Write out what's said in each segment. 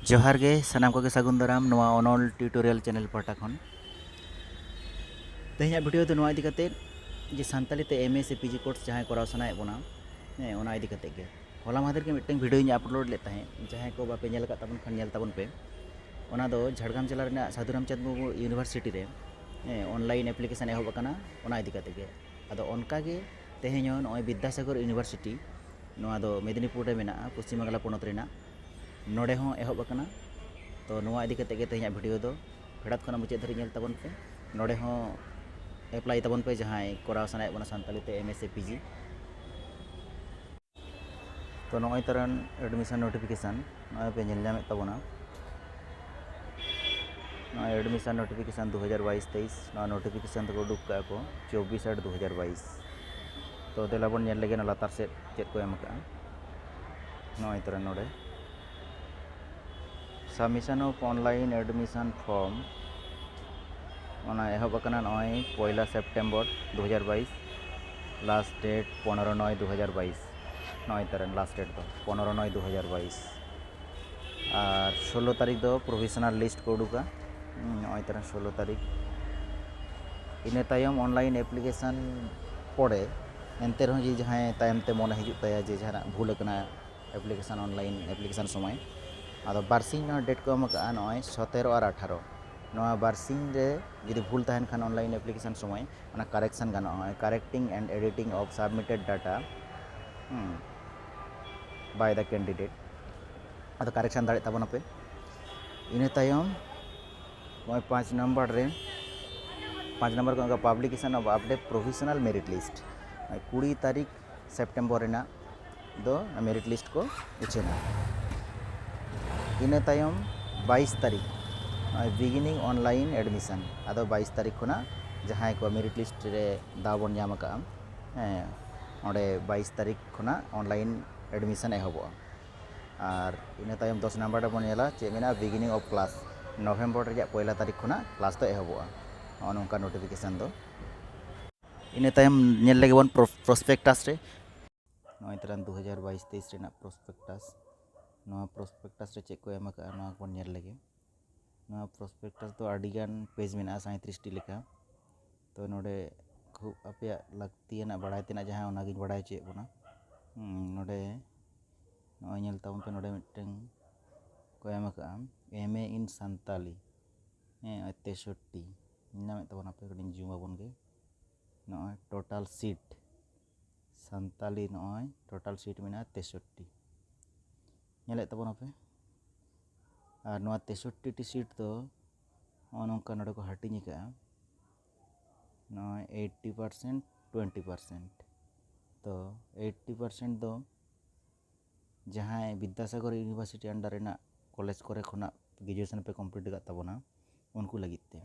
जोहार गे सानाम को सागुन दाराम नोआ अनल ट्यूटोरियल चैनल पाटा खन तेहना वीडियो तो नोआ इदी कते जे सानताली ते एमए से पीजी कोर्स जहां कराव सनाए बोना हे ओना इदी कते गे होला मादर के मिटन वीडियो इन अपलोड ले ताहे जहां को बापे नेल का तबन खन नेल तबन पे ओना दो झाड़ग्राम जिला रेना साधुरामचंद मुर्मू यूनिवर्सिटी रे ऑनलाइन एप्लीकेशन एहब कना ओना इदी कते गे आदो ओनका गे तेहेño नोय विद्यासागर यूनिवर्सिटी नोआ दो मेदिनीपुर रे मेना पश्चिम बांग्ला पोनत रेना नोडे हों एहब कना तो नोआ इदी कते गे तेहेña वीडियो दो फेड़ात खना मुचाद धरी नेल तबन पे नोडे हों एप्लाई तबन पे जहां कराव सनाए बना सानताली ते एमए से पीजी तो नोय तरन एडमिशन नोटिफिकेशन नोय पे नेल नामे तबना नोय एडमिशन नोटिफिकेशन 2022-23 नोआ नोटिफिकेशन तो उडुक का को 24/8/2022 तो देलाबन नेल लेगे ना लातार से चेक को एम का नोय तरन नोडे submission of online admission form ओना एहब कना नोय 1 सेप्टेम्बर 2022 लास्ट डेट 15/9/2022 नोय तरन लास्ट डेट दो 15/9/2022 और 16 तारीख दो प्रोविजनल लिस्ट को उडुका नोय तरन 16 तारीख इने तायम ऑनलाइन एप्लीकेशन पड़े एनते रह जी जहां तायम ते मन हिजुत ताया जे जहां भूल कना एप्लीकेशन ऑनलाइन एप्लीकेशन समय आदो बारसिंग डेट को एम का नोय 17 और 18 नोआ बारसिंग रे जदि भूल तहन खान ऑनलाइन एप्लीकेशन समय ओना करेक्शन गानो correcting and editing of submitted data by the candidate आदो करेक्शन दाड़े तबना पे इने तायम नोय 5 नंबर रे 5 नंबर को publication of update provisional merit list 20 तारीख सेप्टेम्बर रेना दो मेरिट लिस्ट को उछेना इना तायम 22 तारीख बिगिनिंग ऑनलाइन एडमिशन आदो 22 तारीख खुना जहां को मेरिट लिस्ट रे दाव बन नाम का ओंडे 22 तारीख खुना ऑनलाइन एडमिशन एहबो और इना तायम 10 नंबर बन नेला चे मेना बिगिनिंग ऑफ क्लास नवेम्बर रे पहला तारीख खुना क्लास तो एहबो नोंका नोटिफिकेशन दो इना तायम नेल लेगे बन प्रोस्पेक्टास रे नोय तरन 2022-23 रेना प्रोस्पेक्टास नोआ प्रोस्पेक्टास रे चेक को एम का नोआ को नेल लेगे नोआ प्रोस्पेक्टास तो आडिगान पेज में 37 टी लेखा तो नोडे खूब आपे लगतियाना बड़ाय तेना जहां ओना गिन बड़ाय चे बना नोडे नोय नेल तबन पे नोडे मिटन को एम का एमए इन सानताली 63 नामे तबन आपे कडिन जूम आबन गे नोय टोटल सीट सानताली नोय टोटल सीट में 63 नेले तबन आपे और नोआ 63 टी सीट तो नोंका नोडे को हाटिंग का नोय 80% 20% तो 80% दो जहां विद्यासागर यूनिवर्सिटी अंडर रेना कॉलेज करे खुना ग्रेजुएशन पे कंप्लीट का तबना उनको लगिते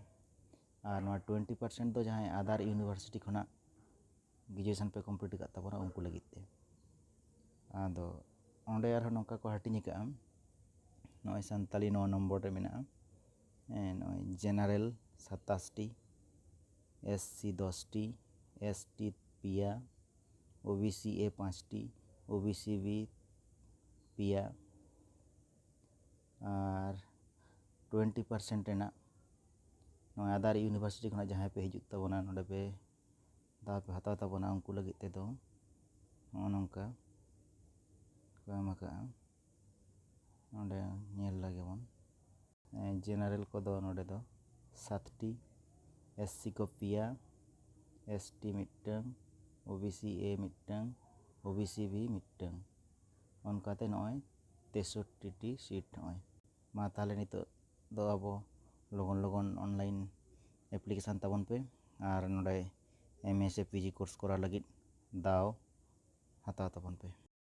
और नोआ 20% दो जहां अदर यूनिवर्सिटी खुना ग्रेजुएशन पे कंप्लीट का तबना उनको लगिते आदो ओंडे आर नोंका को हाटिंग का नोय सानताली 9 नंबर रे मेना नोय जनरल 27 टी एससी 10 टी एसटी पिया ओबीसी ए 5 टी ओबीसी बी पिया और 20% रेना नोय अदर यूनिवर्सिटी खुना जहां पे हिजुत तबना नोडे पे दाव पे हताव तबना उनको लगित ते दो नोंका को एम का नोडे नेल लगे बन जनरल को दो नोडे दो 7 टी एससी को पिया एसटी मिटन ओबीसी ए मिटन ओबीसी बी मिटन उनकाते नोय 63 टी सीट नोय मा ताले नितो दो अब लगन लगन ऑनलाइन एप्लीकेशन तबन पे और नोडे एमए से पीजी कोर्स करा लगित दाव हताव तबन पे।